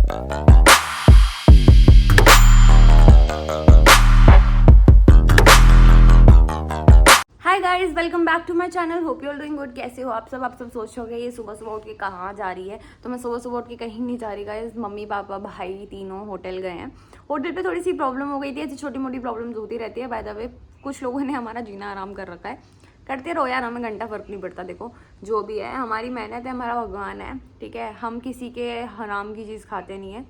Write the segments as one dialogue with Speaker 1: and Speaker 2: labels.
Speaker 1: Hi guys, welcome back to my channel. Hope you are doing good. कैसे हो आप सब सोच रहे होंगे ये सुबह सुबह उठ के कहाँ जा रही है। तो मैं सुबह सुबह उठ के कहीं नहीं जा रही गाइस। मम्मी पापा भाई तीनों होटल गए हैं। होटल पे थोड़ी सी प्रॉब्लम हो गई थी। ऐसी छोटी मोटी प्रॉब्लम्स होती रहती है। बाय द वे कुछ लोगों ने हमारा जीना आराम कर रखा है। करते रहो यार, हमें घंटा फर्क नहीं पड़ता। देखो जो भी है, हमारी मेहनत है, हमारा भगवान है, ठीक है। हम किसी के हराम की चीज़ खाते नहीं है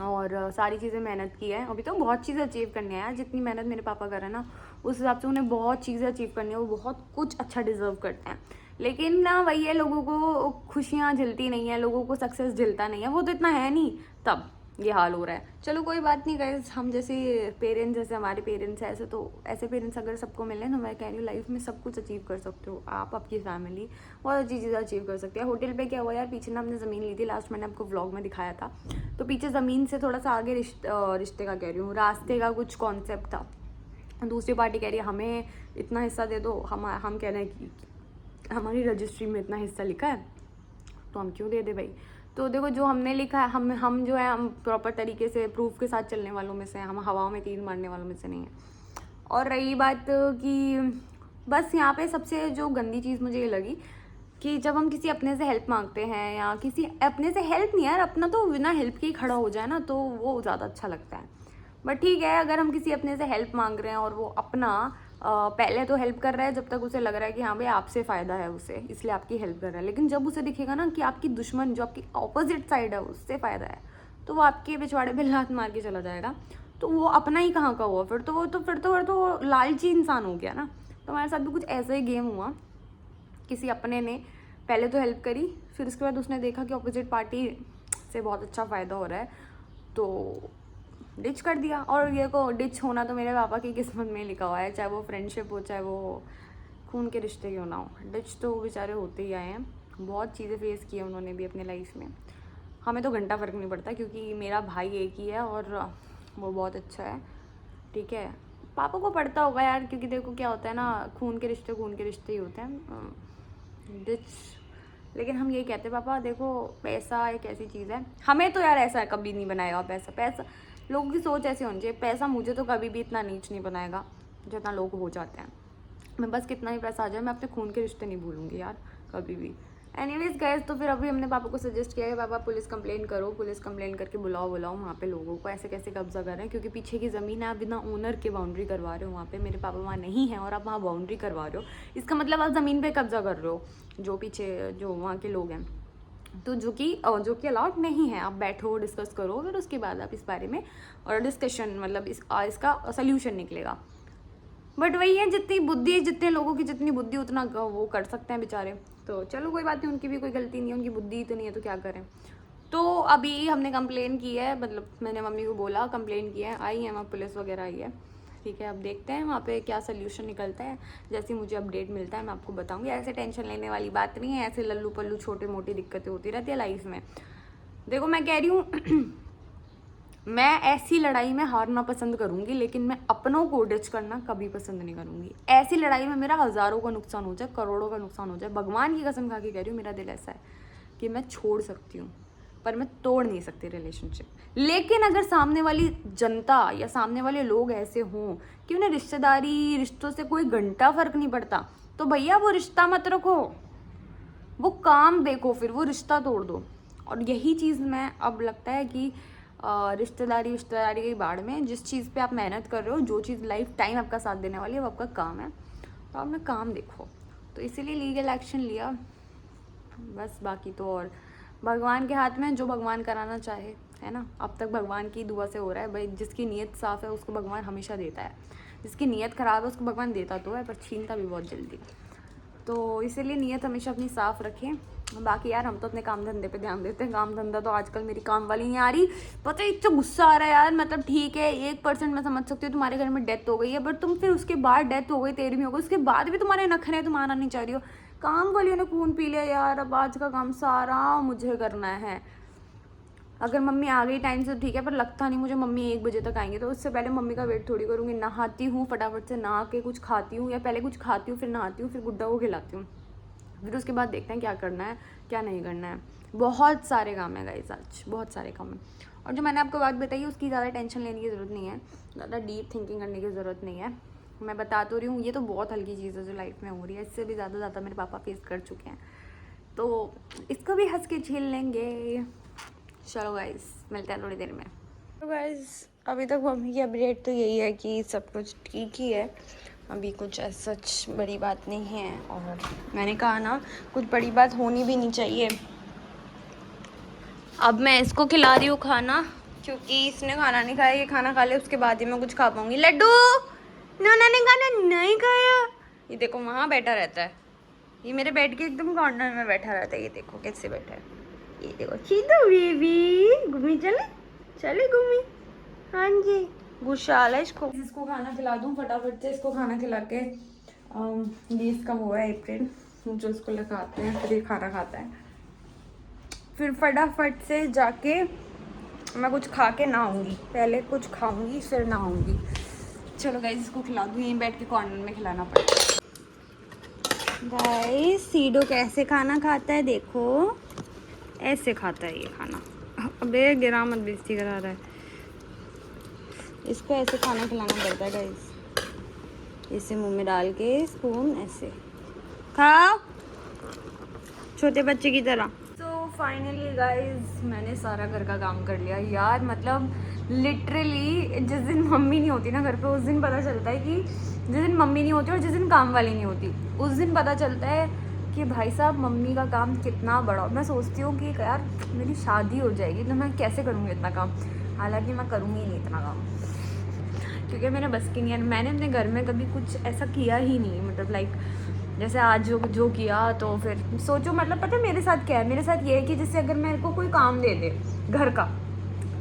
Speaker 1: और सारी चीज़ें मेहनत की है। अभी तो बहुत चीज़ें अचीव करनी है यार। जितनी मेहनत मेरे पापा कर रहे हैं ना, उस हिसाब से उन्हें बहुत चीज़ें अचीव करनी है। वो बहुत कुछ अच्छा डिजर्व करते हैं। लेकिन ना वही है, लोगों को खुशियाँ झिलती नहीं है, लोगों को सक्सेस झिलता नहीं है। वो तो इतना है नहीं, तब ये हाल हो रहा है। चलो कोई बात नहीं गाइस, हम जैसे पेरेंट्स, जैसे हमारे पेरेंट्स हैं, ऐसे तो ऐसे पेरेंट्स अगर सबको मिले तो मैं कह रही हूँ लाइफ में सब कुछ अचीव कर सकते हो आप। आपकी फैमिली बहुत अच्छी चीज़ें अचीव कर सकती है। होटल पे क्या हुआ यार, पीछे ना हमने ज़मीन ली थी। लास्ट मैंने आपको व्लॉग में दिखाया था। तो पीछे ज़मीन से थोड़ा सा आगे रिश्ते का कह रही हूँ, रास्ते का कुछ कॉन्सेप्ट था। दूसरी पार्टी कह रही है हमें इतना हिस्सा दे दो। हम कह रहे हैं कि हमारी रजिस्ट्री में इतना हिस्सा लिखा है तो हम क्यों दे दे भाई। तो देखो जो हमने लिखा है, हम जो है, हम प्रॉपर तरीके से प्रूफ के साथ चलने वालों में से हैं। हम हवा में तीर मारने वालों में से नहीं है। और रही बात कि बस यहाँ पे सबसे जो गंदी चीज़ मुझे ये लगी कि जब हम किसी अपने से हेल्प मांगते हैं, या किसी अपने से हेल्प नहीं यार, अपना तो बिना हेल्प के ही खड़ा हो जाए ना, तो वो ज़्यादा अच्छा लगता है। बट ठीक है, अगर हम किसी अपने से हेल्प मांग रहे हैं और वो अपना पहले तो हेल्प कर रहा है जब तक उसे लग रहा है कि हाँ भाई आपसे फ़ायदा है उसे, इसलिए आपकी हेल्प कर रहा है। लेकिन जब उसे दिखेगा ना कि आपकी दुश्मन, जो आपकी ऑपोजिट साइड है, उससे फ़ायदा है, तो वो आपके पिछवाड़े पे लात मार के चला जाएगा। तो वो अपना ही कहाँ का हुआ फिर तो। वो लालची इंसान हो गया ना। तो हमारे साथ भी कुछ ऐसा ही गेम हुआ। किसी अपने ने पहले तो हेल्प करी, फिर उसके बाद उसने देखा कि ऑपोजिट पार्टी से बहुत अच्छा फ़ायदा हो रहा है, तो डिच कर दिया। और ये को डिच होना तो मेरे पापा की किस्मत में लिखा हुआ है, चाहे वो फ्रेंडशिप हो, चाहे वो खून के रिश्ते क्यों ना हो। डिच तो बेचारे होते ही आए हैं। बहुत चीज़ें फेस की है उन्होंने भी अपने लाइफ में। हमें तो घंटा फ़र्क नहीं पड़ता क्योंकि मेरा भाई एक ही है और वो बहुत अच्छा है, ठीक है। पापा को पड़ता होगा यार, क्योंकि देखो क्या होता है ना, खून के रिश्ते ही होते हैं। डिच, लेकिन हम यही कहते हैं पापा देखो पैसा एक ऐसी चीज़ है, हमें तो यार ऐसा कभी नहीं बनाएगा पैसा। लोगों की सोच ऐसी होनी चाहिए, पैसा मुझे तो कभी भी इतना नीच नहीं बनाएगा जितना लोग हो जाते हैं। मैं बस कितना भी पैसा आ जाए, मैं अपने खून के रिश्ते नहीं भूलूंगी यार कभी भी। एनीवेज गाइस, तो फिर अभी हमने पापा को सजेस्ट किया है पापा पुलिस कंप्लेन करो, पुलिस कंप्लेन करके बुलाओ वहाँ पे लोगों को, ऐसे कैसे कब्जा कर रहे हैं। क्योंकि पीछे की ज़मीन है, आप बिना ओनर के बाउंड्री करवा रहे हो वहाँ पे। मेरे पापा वहाँ नहीं है और आप वहाँ बाउंड्री करवा रहे हो, इसका मतलब आप ज़मीन पर कब्जा कर रहे हो। जो पीछे जो वहाँ के लोग हैं, तो जो कि अलाउड नहीं है। आप बैठो, डिस्कस करो, फिर उसके बाद आप इस बारे में और डिस्कशन, मतलब इसका सोल्यूशन निकलेगा। बट वही है, जितनी बुद्धि, जितने लोगों की जितनी बुद्धि उतना वो कर सकते हैं बेचारे। तो चलो कोई बात नहीं, उनकी भी कोई गलती नहीं है, उनकी बुद्धि इतनी है तो क्या करें। तो अभी हमने कंप्लेन की है, मतलब मैंने मम्मी को बोला कंप्लेन किया है, आई है वहाँ पुलिस वगैरह आई है, ठीक है। अब देखते हैं वहाँ पे क्या सोल्यूशन निकलता है। जैसे मुझे अपडेट मिलता है मैं आपको बताऊँगी। ऐसे टेंशन लेने वाली बात नहीं है, ऐसे लल्लू पल्लू छोटी मोटी दिक्कतें होती रहती है लाइफ में। देखो मैं कह रही हूँ मैं ऐसी लड़ाई में हारना पसंद करूंगी, लेकिन मैं अपनों को डिच करना कभी पसंद नहीं करूंगी। ऐसी लड़ाई में मेरा हज़ारों का नुकसान हो जाए, करोड़ों का नुकसान हो जाए, भगवान की कसम खा के कह रही हूँ, मेरा दिल ऐसा है कि मैं छोड़ सकती हूँ पर मैं तोड़ नहीं सकती रिलेशनशिप। लेकिन अगर सामने वाली जनता या सामने वाले लोग ऐसे हों कि उन्हें रिश्तेदारी, रिश्तों से कोई घंटा फर्क नहीं पड़ता, तो भैया वो रिश्ता मत रखो, वो काम देखो, फिर वो रिश्ता तोड़ दो। और यही चीज़ मैं अब लगता है कि रिश्तेदारी की बाढ़ में जिस चीज़ पे आप मेहनत कर रहे हो, जो चीज़ लाइफ टाइम आपका साथ देने वाली है, वो आपका काम है, तो आप अपना काम देखो। तो इसीलिए लीगल एक्शन लिया बस। बाकी तो और भगवान के हाथ में, जो भगवान कराना चाहे, है ना। अब तक भगवान की दुआ से हो रहा है भाई। जिसकी नीयत साफ़ है उसको भगवान हमेशा देता है, जिसकी नीयत ख़राब है उसको भगवान देता तो है पर छीनता भी बहुत जल्दी। तो इसीलिए नीयत हमेशा अपनी साफ़ रखें। बाकी यार हम तो अपने काम धंधे पे ध्यान देते हैं। काम धंधा तो आजकल मेरी काम वाली नहीं आ रही, पता है इतना गुस्सा आ रहा है यार। मतलब ठीक है 1% मैं समझ सकती हूँ, तुम्हारे घर में डेथ हो गई है, बट तुम फिर उसके बाद डेथ हो गई, तेरी भी हो गई, उसके बाद भी तुम्हारे नखरे तुम आना नहीं चाह रही हो। काम वालियों ने खून पी लिया यार, अब आज का काम सारा मुझे करना है। अगर मम्मी आ गई टाइम से तो ठीक है, पर लगता नहीं मुझे मम्मी 1 बजे तक आएंगे, तो उससे पहले मम्मी का वेट थोड़ी करूँगी। नहाती हूँ फटाफट से, नहा के कुछ खाती हूँ, या पहले कुछ खाती हूँ फिर नहाती हूँ, फिर गुड्डा को खिलाती हूँ, फिर उसके बाद देखते हैं क्या करना है क्या नहीं करना है। बहुत सारे काम है गाइस, आज बहुत सारे काम है। और जो मैंने आपको बात बताई उसकी ज़्यादा टेंशन लेने की ज़रूरत नहीं है, ज़्यादा डीप थिंकिंग करने की ज़रूरत नहीं है। मैं बता तो रही हूँ, ये तो बहुत हल्की चीज़ है जो लाइफ में हो रही है, इससे भी ज़्यादा मेरे पापा फेस कर चुके हैं, तो इसको भी हंस के झेल लेंगे। चलो गाइस, मिलते हैं थोड़ी देर में। तो गाइस, अभी तक मम्मी की अपडेट तो यही है कि सब कुछ ठीक ही है, अभी कुछ सच बड़ी बात नहीं है। और मैंने कहा ना, कुछ बड़ी बात होनी भी नहीं चाहिए। अब मैं इसको खिला रही हूँ खाना, क्योंकि इसने खाना नहीं खाया, ये खाना खा ले उसके बाद ही मैं कुछ खा पाऊँगी। लड्डू, नाना ने खाना नहीं खाया। ये देखो वहाँ बैठा रहता है, ये मेरे बेड के एकदम कॉर्नर में बैठा रहता है। ये देखो कैसे बैठा है, ये देखो। चीदो बेबी, घूमी चले घूमी। हाँ जी, गुस्सा है इसको। इसको खाना खिला दूँ फटाफट से, इसको खाना खिला के ये इसका वो है एप्रिल जो इसको लगाते हैं, फिर ये खाना खाता है। फिर फटाफट से जाके मैं कुछ खा के नहाऊंगी, पहले कुछ खाऊंगी फिर नहाऊंगी। चलो गाइस, इसको खिला दूँ, यहीं बैठ के कॉर्नर में खिलाना पड़ेगा। गाइस, सीडो कैसे खाना खाता है देखो, ऐसे खाता है ये खाना। अबे गिरा मत, बेइज्जती करा रहा है। इसको ऐसे खाना खिलाना पड़ता है गाइस, इसे मुंह में डाल के स्पून ऐसे खाओ, छोटे बच्चे की तरह। फाइनली गाइज, मैंने सारा घर का काम कर लिया यार। मतलब लिटरली जिस दिन मम्मी नहीं होती ना घर पे, उस दिन पता चलता है कि जिस दिन मम्मी नहीं होती और जिस दिन काम वाली नहीं होती, उस दिन पता चलता है कि भाई साहब मम्मी का काम कितना बड़ा। मैं सोचती हूँ कि यार मेरी शादी हो जाएगी तो मैं कैसे करूँगी इतना काम। हालांकि मैं करूँगी नहीं इतना काम, क्योंकि मेरे बस की नहीं है। मैंने अपने घर में कभी कुछ ऐसा किया ही नहीं, मतलब लाइक जैसे आज जो किया। तो फिर सोचो, मतलब पता है मेरे साथ क्या है, मेरे साथ ये है कि जैसे अगर मेरे को कोई काम दे दे घर का,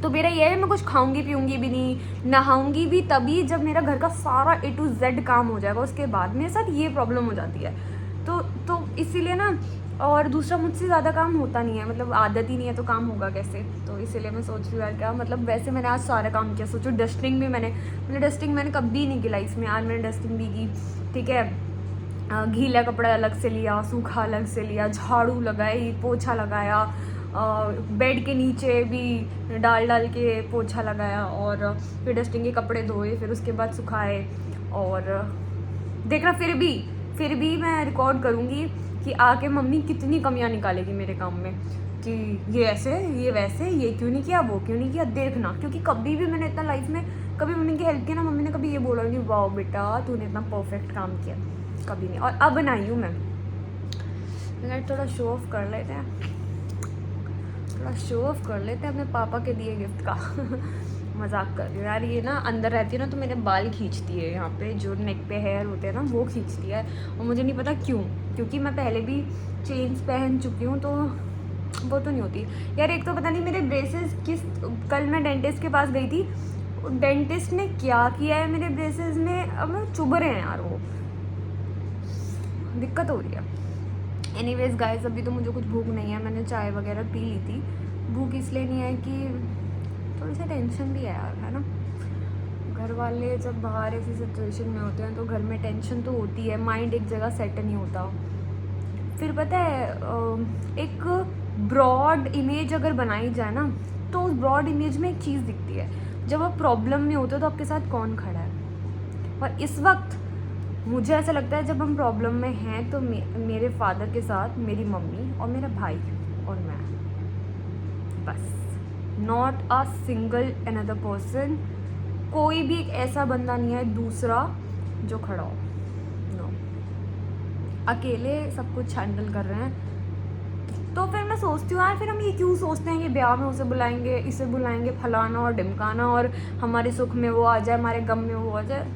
Speaker 1: तो मेरा ये है मैं कुछ खाऊंगी पीऊंगी भी नहीं, नहाऊंगी भी तभी जब मेरा घर का सारा A to Z काम हो जाएगा, उसके बाद मेरे साथ ये प्रॉब्लम हो जाती है। तो इसीलिए ना, और दूसरा मुझसे ज़्यादा काम होता नहीं है, मतलब आदत ही नहीं है तो काम होगा कैसे। तो इसीलिए मैं सोच रही हूँ यार क्या, मतलब वैसे मैंने आज सारा काम किया। सोचो डस्टिंग भी डस्टिंग मैंने कभी नहीं की लाइफ में, आज मैंने डस्टिंग भी की, ठीक है। गीला कपड़ा अलग से लिया, सूखा अलग से लिया, झाड़ू लगाई, पोछा लगाया, बेड के नीचे भी डाल के पोछा लगाया, और फिर डस्टिंग के कपड़े धोए, फिर उसके बाद सुखाए। और देखना फिर भी मैं रिकॉर्ड करूँगी कि आके मम्मी कितनी कमियां निकालेगी मेरे काम में, कि ये ऐसे, ये वैसे, ये क्यों नहीं किया, वो क्यों नहीं किया, देखना। क्योंकि कभी भी मैंने इतना लाइफ में कभी मम्मी की हेल्प की ना, मम्मी ने कभी ये बोला नहीं वाह बेटा तूने इतना परफेक्ट काम किया, कभी नहीं। और अब बनाई हूँ मैं थोड़ा शो ऑफ कर लेते हैं, अपने पापा के दिए गिफ्ट का। मजाक कर रही हूँ यार, ये ना अंदर रहती है ना तो मेरे बाल खींचती है, यहाँ पे जो नेक पे हेयर होते हैं ना वो खींचती है, और मुझे नहीं पता क्यों, क्योंकि मैं पहले भी चेन्स पहन चुकी हूँ तो वो तो नहीं होती यार। एक तो पता नहीं मेरे ब्रेसेस कल मैं डेंटिस्ट के पास गई थी, डेंटिस्ट ने क्या किया है मेरे ब्रेसेस में, अब चुभ रहे हैं यार, वो दिक्कत हो रही है। एनीवेज गाइस, अभी तो मुझे कुछ भूख नहीं है, मैंने चाय वगैरह पी ली थी। भूख इसलिए नहीं है कि थोड़ी सी टेंशन भी है यार, है ना। घर वाले जब बाहर ऐसी सिचुएशन में होते हैं तो घर में टेंशन तो होती है, माइंड एक जगह सेट नहीं होता। फिर पता है एक ब्रॉड इमेज अगर बनाई जाए ना, तो उस ब्रॉड इमेज में एक चीज़ दिखती है, जब आप प्रॉब्लम में होते हो तो आपके साथ कौन खड़ा है। और इस वक्त मुझे ऐसा लगता है जब हम प्रॉब्लम में हैं तो मेरे फादर के साथ मेरी मम्मी और मेरा भाई और मैं, बस, not a single another person. कोई भी एक ऐसा बंदा नहीं है दूसरा जो खड़ा हो, नो। अकेले सब कुछ हैंडल कर रहे हैं। तो फिर मैं सोचती हूँ यार, फिर हम ये क्यों सोचते हैं कि ब्याह में उसे बुलाएंगे, इसे बुलाएंगे, फलाना और ढिमकाना, और हमारे सुख में वो आ जाए, हमारे गम में वो आ जाए।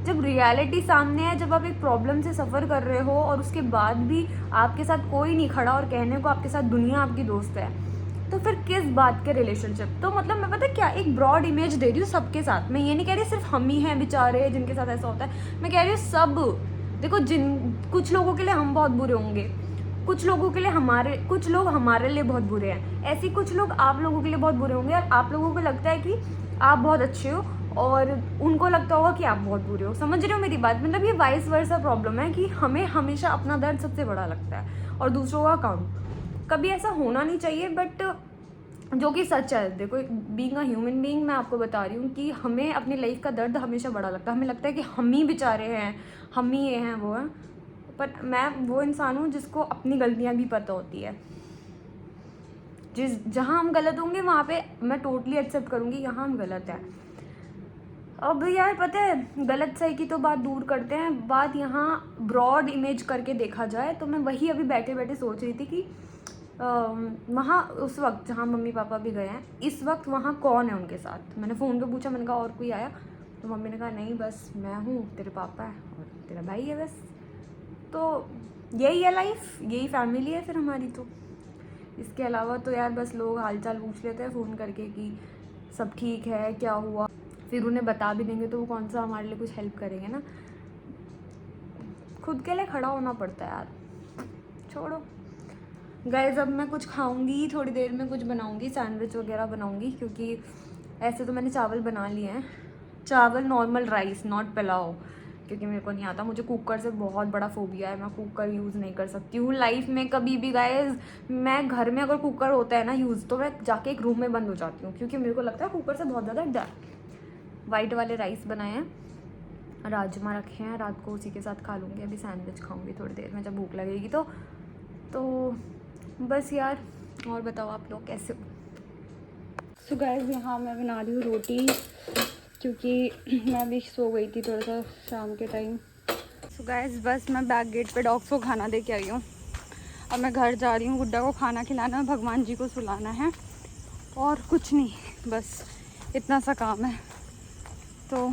Speaker 1: जब रियलिटी सामने है, जब आप एक प्रॉब्लम से सफ़र कर रहे हो और उसके बाद भी आपके साथ कोई नहीं खड़ा और कहने को आपके साथ दुनिया आपकी दोस्त है, तो फिर किस बात के रिलेशनशिप। तो मतलब मैं पता क्या एक ब्रॉड इमेज दे रही हूँ सबके साथ। मैं ये नहीं कह रही सिर्फ हम ही हैं बेचारे जिनके साथ ऐसा होता है, मैं कह रही हूँ सब। देखो, कुछ लोगों के लिए हम बहुत बुरे होंगे, कुछ लोगों के लिए कुछ लोग हमारे लिए बहुत बुरे हैं, ऐसे कुछ लोग आप लोगों के लिए बहुत बुरे होंगे, और आप लोगों को लगता है कि आप बहुत अच्छे हो और उनको लगता होगा कि आप बहुत बुरे हो। समझ रहे हो मेरी बात? मतलब ये वाइस वर्सा प्रॉब्लम है कि हमें हमेशा अपना दर्द सबसे बड़ा लगता है, और दूसरों का कम। कभी ऐसा होना नहीं चाहिए, बट जो कि सच है। देखो, बीइंग अ ह्यूमन बीइंग, मैं आपको बता रही हूँ कि हमें अपनी लाइफ का दर्द हमेशा बड़ा लगता है। हमें लगता है कि हम ही बेचारे हैं, हम ही ये हैं, वो हैं। पर मैं वो इंसान हूँ जिसको अपनी गलतियाँ भी पता होती है। जहाँ हम गलत होंगे वहाँ पे मैं टोटली एक्सेप्ट करूँगी, यहाँ हम गलत हैं। अब यार पता है, गलत सही की तो बात दूर करते हैं, बात यहाँ ब्रॉड इमेज करके देखा जाए तो मैं वही अभी बैठे बैठे सोच रही थी कि वहाँ उस वक्त जहाँ मम्मी पापा भी गए हैं, इस वक्त वहाँ कौन है उनके साथ। मैंने फ़ोन पे पूछा, मैंने कहा और कोई आया? तो मम्मी ने कहा नहीं, बस मैं हूँ, तेरे पापा है और तेरा भाई है बस। तो यही है लाइफ, यही फैमिली है फिर हमारी। तो इसके अलावा तो यार बस लोग हालचाल पूछ लेते हैं फ़ोन करके कि सब ठीक है, क्या हुआ। फिर उन्हें बता भी देंगे तो वो कौन सा हमारे लिए कुछ हेल्प करेंगे ना। खुद के लिए खड़ा होना पड़ता है यार। छोड़ो गाइस, अब मैं कुछ खाऊंगी, थोड़ी देर में कुछ बनाऊंगी, सैंडविच वगैरह बनाऊंगी, क्योंकि ऐसे तो मैंने चावल बना लिए हैं। चावल नॉर्मल राइस, नॉट पुलाव, क्योंकि मेरे को नहीं आता। मुझे कुकर से बहुत बड़ा फोबिया है, मैं कुकर यूज़ नहीं कर सकती हूँ लाइफ में कभी भी गाइस। मैं घर में अगर कुकर होता है ना यूज़, तो मैं जाके एक रूम में बंद हो जाती हूँ, क्योंकि मेरे को लगता है कुकर से बहुत ज़्यादा डर। वाइट वाले राइस बनाए हैं, राजमा रखे हैं, रात को उसी के साथ खा लूँगी। अभी सैंडविच खाऊँगी थोड़ी देर में जब भूख लगेगी तो बस यार। और बताओ आप लोग कैसे हो? सो गाइस, यहाँ मैं बना रही हूँ रोटी, क्योंकि मैं भी सो गई थी थोड़ा सा शाम के टाइम। सो गाइस, बस मैं बैक गेट पे डॉग्स को खाना दे के आई हूँ। अब मैं घर जा रही हूँ, गुड्डा को खाना खिलाना, भगवान जी को सुलाना है, और कुछ नहीं, बस इतना सा काम है। तो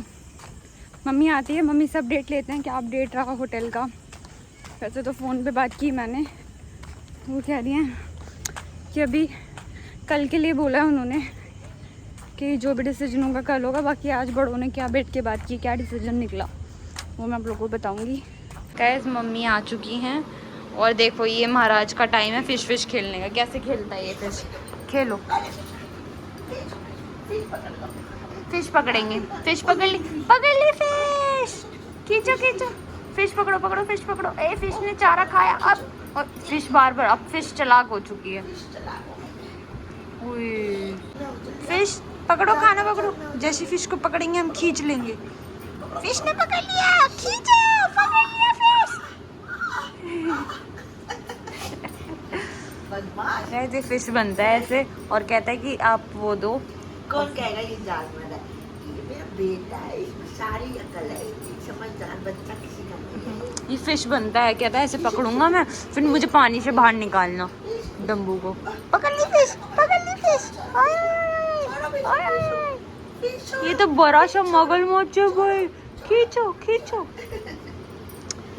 Speaker 1: मम्मी आती है, मम्मी से अपडेट लेते हैं क्या अपडेट रहा होटल का। वैसे तो फ़ोन पे बात की मैंने, वो कह रही हैं कि अभी कल के लिए बोला है उन्होंने कि जो भी डिसीजन होगा कल होगा। बाकी आज बड़ों ने क्या बैठ के बात की, क्या डिसीजन निकला, वो मैं आप लोगों को बताऊंगी। गाइस, मम्मी आ चुकी हैं और देखो ये महाराज का टाइम है फिश खेलने का। कैसे खेलता है ये फिश? खेलो, फिश पकड़ेंगे, फिश पकड़ ली फिश। खींचो खींचो, फिश पकड़ो, फिश पकड़ो। ए, फिश ने चारा खाया अब, और फिश बार अब फिश चालाक हो चुकी है। फिश पकड़ो, खाना पकड़ो। जैसी फिश को पकड़ेंगे हम खींच लेंगे। फिश ने पकड़ लिया, खींचो, पकड़ लिया फिश। ऐसे फिश बनता है ऐसे, और कहता है कि आप वो दो।
Speaker 2: कौन कहेगा ये जानवर है? ये मेरा बेटा है, इसमें सारी अकल है, समझदार बच्चा किसी का नहीं है।
Speaker 1: ये फिश बनता है, कहता है ऐसे पकड़ूंगा मैं, फिर मुझे पानी से बाहर निकालना। डम्बू को पकड़ ली फिश, ये तो बड़ा सा मगरमच्छ है भाई। खींचो खींचो।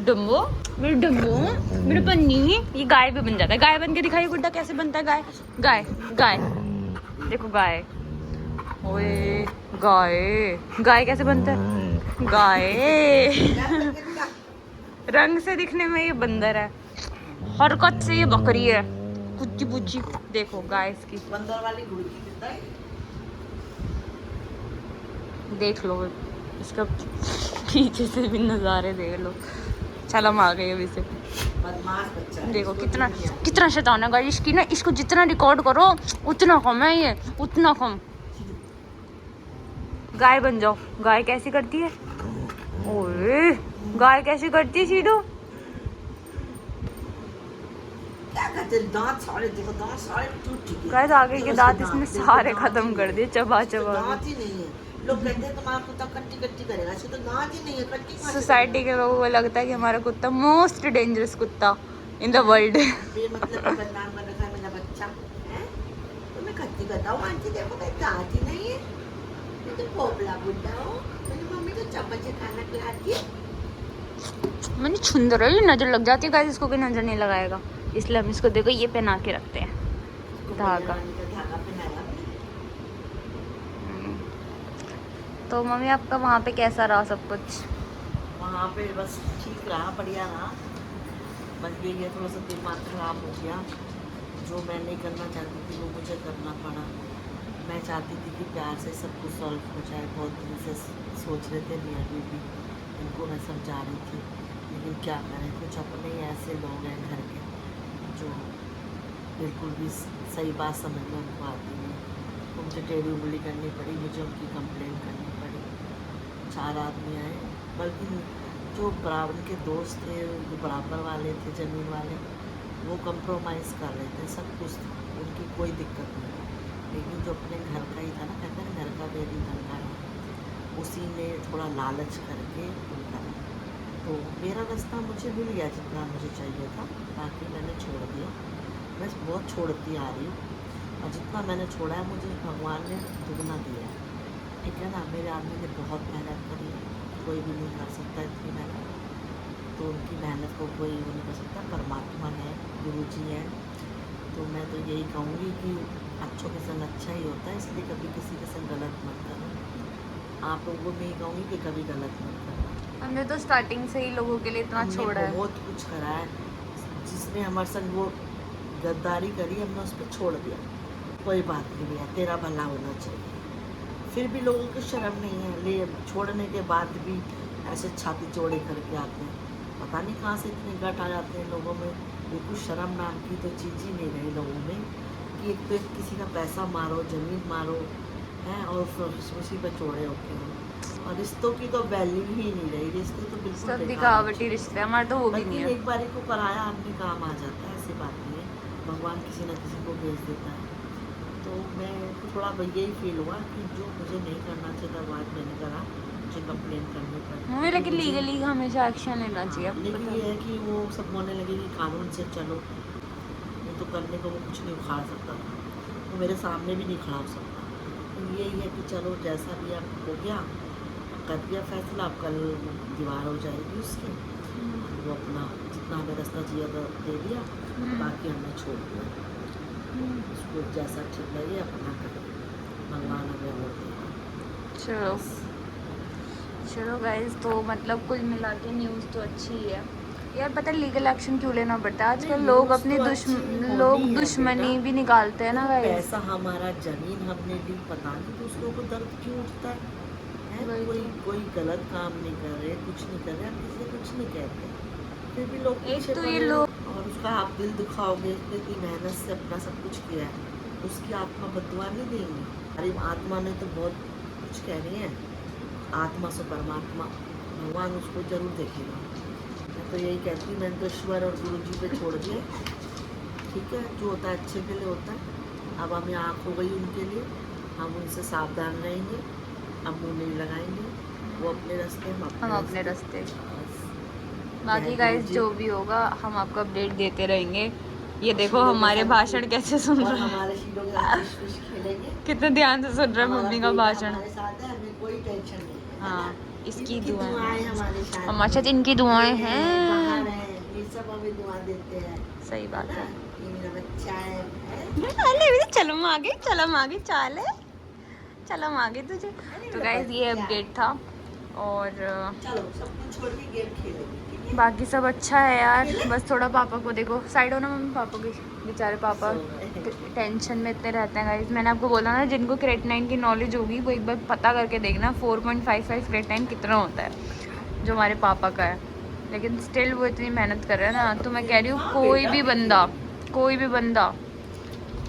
Speaker 1: डम्बो, मेरे डम्बो, मेरे पन्नी। ये गाय भी बन जाता है। गाय बन के दिखाइए गुड्डा, कैसे बनता है गाय? गाय देखो, गाय। ओए गाय कैसे बनता है? गाय रंग से दिखने में ये बंदर है, हरकत से ये बकरी है, कुच्ची पुच्ची। देखो गाय इसकी,
Speaker 2: बंदर वाली घुड़की कितना है?
Speaker 1: देख लो इसका पीछे से भी नज़ारे देख लो। चल हम आ गए अभी से।
Speaker 2: बदमाश बच्चा है।
Speaker 1: देखो कितना शैतान है गाइस। इसकी ना, इसको जितना रिकॉर्ड करो उतना कम है, ये उतना कम। गाय बन जाओ। गाय कैसी करती है? ओए, गाय कैसी करती है सीधो?
Speaker 2: क्या कहते हैं, दांत सारे देखो, दांत सारे टूट चुके हैं।
Speaker 1: गाइस, आगे के दांत इसने सारे खत्म कर दिए, चबा
Speaker 2: दांत ही नहीं है। लोग कहते हैं तुम्हारा कुत्ता कट्टी करेगा, इसको तो दांत ही नहीं है, कट्टी कहाँ से
Speaker 1: सोसाइटी के लोगों को लगता है कि हमारा कुत्ता मोस्ट डेंजरस कुत्ता इन द वर्ल्ड।
Speaker 2: मतलब बदनाम कर रखा है मेरा बच्चा है। तो मैं कट्टी करता हूँ, आंटी देखो मेरे दांत ही नहीं है, मैं तो पोपला बुड्ढा हूँ, मेरी मम्मी तो चम्मच से खाना खिलाती है।
Speaker 1: मैंने छुंदर है, ये नजर लग जाती है गाइस, इसको कोई नजर नहीं लगाएगा, इसलिए हम इसको देखो ये पहना के रखते हैं धागा। तो मम्मी आपका वहाँ पे कैसा रहा सब कुछ?
Speaker 2: वहाँ पे बस ठीक रहा, बढ़िया रहा। बस ये थोड़ा सा दिमाग खराब हो गया, जो मैं नहीं करना चाहती थी वो मुझे करना पड़ा। मैं चाहती थी कि प्यार से सब कुछ सॉल्व हो जाए, बहुत दिन से सोच रहे थे मियाँ बीवी, इनको मैं समझा रही थी, लेकिन क्या करें, कुछ अपने ही ऐसे लोग हैं घर के जो बिल्कुल भी सही बात समझने उनको आती नहीं, तो मुझे टेढ़ी उंगली करनी पड़ी, मुझे उनकी कंप्लेन करनी पड़ी। 4 आदमी आए, बल्कि जो बराबर के दोस्त थे, जो बराबर वाले थे ज़मीन वाले, वो कंप्रोमाइज़ कर रहे थे, सब कुछ था, उनकी कोई दिक्कत नहीं। लेकिन जो अपने घर का ही था ना, कहते हैं घर का बेरी धंधा है, उसी ने थोड़ा लालच करके उनका, तो मेरा रास्ता मुझे मिल गया जितना मुझे चाहिए था, बाकी मैंने छोड़ दिया। मैं बहुत छोड़ती आ रही हूँ, और जितना मैंने छोड़ा है मुझे भगवान ने दुगना दिया है, ठीक है ना। मेरे आदमी ने बहुत मेहनत करी है, कोई भी नहीं कर सकता इतनी मेहनत, तो उनकी मेहनत को कोई वो नहीं कर सकता। परमात्मा है, गुरु जी हैं, तो मैं तो यही कहूँगी कि अच्छों के संग अच्छा ही होता है, इसलिए कभी किसी के संग गलत मत करो। आप लोगों को मैं यही कहूँगी कि कभी गलत मत करना।
Speaker 1: हमने तो स्टार्टिंग से ही लोगों के लिए इतना
Speaker 2: हमने
Speaker 1: छोड़ा है।
Speaker 2: बहुत कुछ करा है, जिसने हमारे संग वो गद्दारी करी, हमने उस पर छोड़ दिया। कोई बात नहीं भैया, तेरा भला होना चाहिए। फिर भी लोगों को शर्म नहीं है, ले छोड़ने के बाद भी ऐसे छाती चौड़ी करके आते हैं। पता नहीं कहाँ से इतने गट आ जाते हैं लोगों में। बिल्कुल शर्म नाम की तो चीज़ ही नहीं रही लोगों में, कि एक तो किसी का पैसा मारो, ज़मीन मारो हैं, और फिर उसी पर चौड़े होते हैं। और रिश्तों की तो वैल्यू ही नहीं रही, रिश्ते तो बिल्कुल
Speaker 1: सब
Speaker 2: बेकार हो
Speaker 1: दिखावटी
Speaker 2: चुके हैं।
Speaker 1: रिश्ते, हमारे तो वो भी नहीं
Speaker 2: लेकिन
Speaker 1: है।
Speaker 2: एक बारी को पराया आदमी काम आ जाता है, ऐसी बात नहीं है, भगवान किसी न किसी को भेज देता है। तो मैं थोड़ा यही फील हुआ कि जो मुझे नहीं करना चाहिए था, आज मैंने करा, मुझे कंप्लेन करनी पड़ी।
Speaker 1: मुझे लेकिन
Speaker 2: मुझे-
Speaker 1: लीगली हमेशा एक्शन लेना चाहिए।
Speaker 2: हाँ, लेकिन ये है कि वो सब बोलने लगे कि कानून से चलो, नहीं तो करने को वो कुछ नहीं उखाड़ सकता था, वो मेरे सामने भी नहीं खड़ा हो सकता। तो यही है कि चलो जैसा भी अब हो गया, कर दिया फैसला, अब कल दीवार हो जाएगी उसकी, वो अपना जितना हमें रास्ता चाहिए था दे दिया, बाकी हमने छोड़ दिया। उसको जैसा ठीक लगे अपना करे, भगवान हमें वो देगा।
Speaker 1: चलो चलो गाइज, तो मतलब कुल मिला के न्यूज़ तो अच्छी ही है यार। पता है लीगल एक्शन क्यों लेना पड़ता है आजकल?
Speaker 2: नहीं,
Speaker 1: लोग
Speaker 2: न्यूज़
Speaker 1: अपनी
Speaker 2: तो अच्छी होनी
Speaker 1: लोग
Speaker 2: है
Speaker 1: दुश्मनी
Speaker 2: बेटा।
Speaker 1: भी निकालते हैं ना गाइज।
Speaker 2: पैसा हमारा, जमीन हमने ली, पता नहीं दूसरों को दर्द क्यों उठता है?
Speaker 1: वही
Speaker 2: कोई
Speaker 1: तो।
Speaker 2: कोई गलत काम नहीं कर रहे, कुछ नहीं कर रहे, हम किसी को कुछ नहीं कहते, फिर भी लोग
Speaker 1: एक
Speaker 2: पीछे
Speaker 1: तो
Speaker 2: पड़े
Speaker 1: ये
Speaker 2: हैं।
Speaker 1: लोग
Speaker 2: और उसका आप दिल दुखाओगे, उसने इतनी मेहनत से अपना सब कुछ किया है, उसकी आत्मा बदुआ नहीं देंगी। हमारी आत्मा ने तो बहुत कुछ कह रही है, आत्मा से परमात्मा, भगवान उसको जरूर देखेगा। मैं तो यही कहती हूँ, मैंने तो ईश्वर और गुरु जी पे छोड़ दिए, ठीक है, जो होता है अच्छे के लिए होता है। अब हमें आँख हो गई उनके लिए, हम उनसे सावधान रहेंगे, अब मुँह नहीं लगाएंगे, वो अपने रास्ते, हम
Speaker 1: हम अपने रास्ते।
Speaker 2: बस।
Speaker 1: बाकी
Speaker 2: जय
Speaker 1: गाइज
Speaker 2: गुरु जी।
Speaker 1: जो भी होगा हम आपको अपडेट देते रहेंगे। ये
Speaker 2: और
Speaker 1: देखो
Speaker 2: शीलों के
Speaker 1: हमारे
Speaker 2: साथ
Speaker 1: भाषण कैसे सुन
Speaker 2: और
Speaker 1: रहा है,
Speaker 2: हमारे शीलों के साथ फिश खेलेंगे।
Speaker 1: कितने ध्यान से सुन रहा है
Speaker 2: हमारा
Speaker 1: मम्मी का
Speaker 2: बेटा
Speaker 1: भाषण।
Speaker 2: हमारे साथ है, हमें कोई टेंशन नहीं है, है
Speaker 1: हाँ,
Speaker 2: ना?
Speaker 1: इसकी
Speaker 2: इनकी
Speaker 1: दुआएं
Speaker 2: दुआएं हमारे साथ
Speaker 1: हमारे साथ,
Speaker 2: हैं।
Speaker 1: इनकी दुआएं
Speaker 2: ये
Speaker 1: हैं।
Speaker 2: बाहर है, ये सब हमें दुआ देते हैं,
Speaker 1: सही बात
Speaker 2: है
Speaker 1: है।
Speaker 2: ना? ये मेरा बच्चा है,
Speaker 1: अरे बेटा चलो हम आगे, चलो हम आगे, चाल है, चलो हम आगे तुझे।
Speaker 2: अरे
Speaker 1: तो
Speaker 2: मेरा
Speaker 1: गाइज ये
Speaker 2: बच्चा।
Speaker 1: अपडेट था, और
Speaker 2: चलो सब कुछ छोड़ के गेम खेलेंगे, ठीक है?
Speaker 1: बाकी सब अच्छा है यार। बस थोड़ा पापा को देखो, साइड हो ना मम्मी, पापा के बेचारे पापा
Speaker 2: सो गए।
Speaker 1: टेंशन में इतने रहते हैं गाइज। मैंने आपको बोला ना, जिनको क्रेटनाइन की नॉलेज होगी वो एक बार पता करके देखना 4.55 क्रेटनाइन कितना होता है, जो हमारे पापा का है। लेकिन स्टिल वो इतनी मेहनत कर रहे हैं ना, तो मैं कह रही हूँ कोई भी बंदा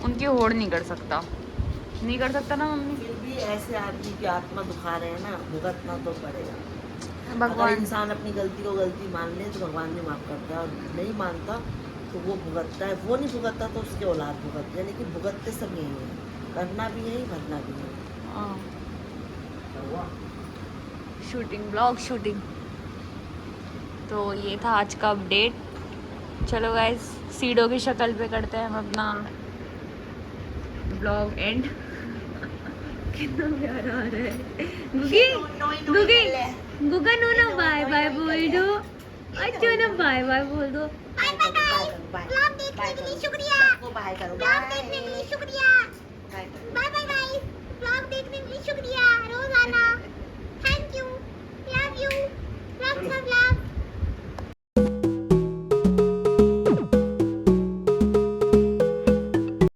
Speaker 1: उनकी होड़ नहीं कर सकता, नहीं कर सकता ना मम्मी।
Speaker 2: फिर भी ऐसे आदमी की आत्मा दुखा रहे हैं ना, भुगतना तो पड़ेगा। अगर
Speaker 1: भगवान
Speaker 2: इंसान अपनी गलती को गलती मान ले तो भगवान भी माफ़ करता है, और नहीं मानता तो वो भुगतता है। वो नहीं भुगतता तो उसके औलाद भुगतते हैं, लेकिन भुगतते सब यही है, करना भी यही, भरना भी यही।
Speaker 1: Shooting, blog shooting. तो ये था आज का अपडेट। चलो गाइज, सीडो की शक्ल पे करते हैं हम अपना ब्लॉग एंड। कितना प्यारा आ रहा है गुगी, गुगी, गुगा नूना बाय बाय बोल दो, अच्छा ना बाय बाय बोल दो।
Speaker 2: ब्लॉग देखने के लिए शुक्रिया, बाय करो, ब्लॉग देखने के लिए शुक्रिया, बाय बाय गाइस, ब्लॉग देखने के लिए शुक्रिया।